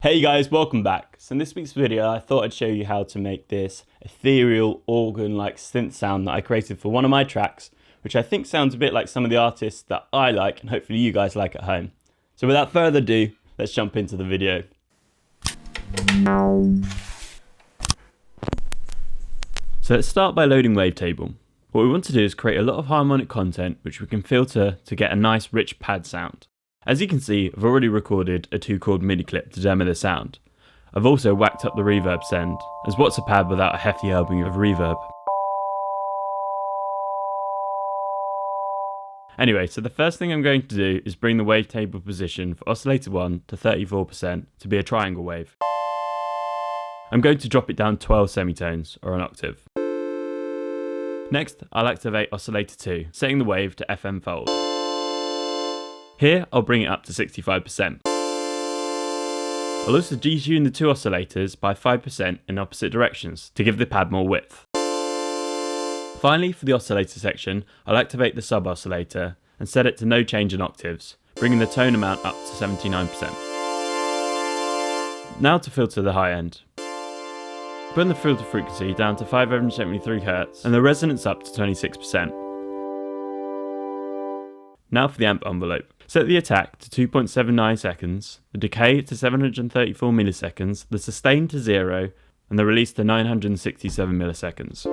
Hey guys, welcome back. So in this week's video, I thought I'd show you how to make this ethereal organ-like synth sound that I created for one of my tracks, which I think sounds a bit like some of the artists that I like and hopefully you guys like at home. So without further ado, let's jump into the video. So let's start by loading Wavetable. What we want to do is create a lot of harmonic content which we can filter to get a nice rich pad sound. As you can see, I've already recorded a 2-chord MIDI clip to demo the sound. I've also whacked up the reverb send, as what's a pad without a hefty helping of reverb? Anyway, so the first thing I'm going to do is bring the wavetable position for oscillator 1 to 34% to be a triangle wave. I'm going to drop it down 12 semitones, or an octave. Next, I'll activate oscillator 2, setting the wave to FM fold. Here, I'll bring it up to 65%. I'll also detune the two oscillators by 5% in opposite directions to give the pad more width. Finally, for the oscillator section, I'll activate the sub-oscillator and set it to no change in octaves, bringing the tone amount up to 79%. Now to filter the high end. Bring the filter frequency down to 573 Hz and the resonance up to 26%. Now for the amp envelope. Set the attack to 2.79 seconds, the decay to 734 milliseconds, the sustain to 0, and the release to 967 milliseconds.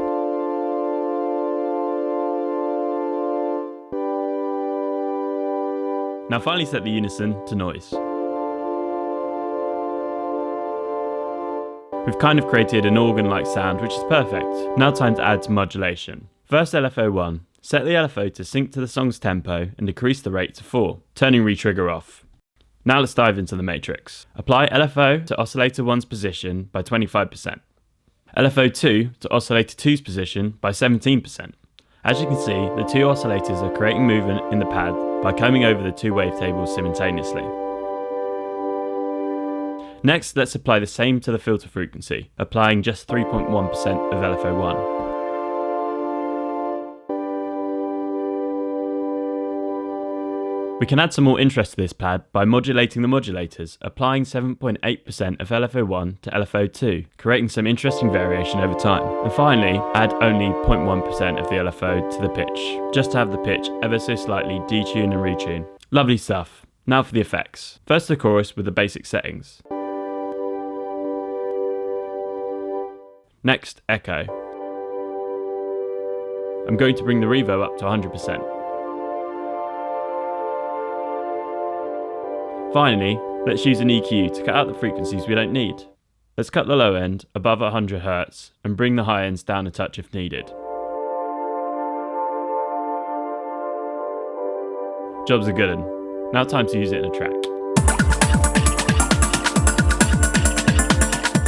Now finally set the unison to noise. We've kind of created an organ-like sound, which is perfect. Now time to add some modulation. First LFO1. Set the LFO to sync to the song's tempo and decrease the rate to 4, turning retrigger off. Now let's dive into the matrix. Apply LFO to oscillator 1's position by 25%. LFO2 to oscillator 2's position by 17%. As you can see, the two oscillators are creating movement in the pad by coming over the two wavetables simultaneously. Next, let's apply the same to the filter frequency, applying just 3.1% of LFO1. We can add some more interest to this pad by modulating the modulators, applying 7.8% of LFO1 to LFO2, creating some interesting variation over time. And finally, add only 0.1% of the LFO to the pitch, just to have the pitch ever so slightly detune and retune. Lovely stuff. Now for the effects. First the chorus with the basic settings. Next, echo. I'm going to bring the reverb up to 100%. Finally, let's use an EQ to cut out the frequencies we don't need. Let's cut the low end above 100 Hz and bring the high ends down a touch if needed. Job's a good one. Now time to use it in a track.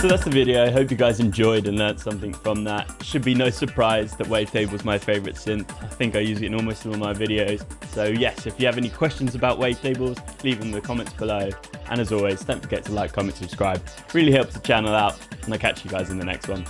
So that's the video. I hope you guys enjoyed and learned something from that. Should be no surprise that Wavetable is my favourite synth. I think I use it in almost all of my videos. So yes, if you have any questions about Wavetables, leave them in the comments below. And as always, don't forget to like, comment, subscribe. Really helps the channel out. And I'll catch you guys in the next one.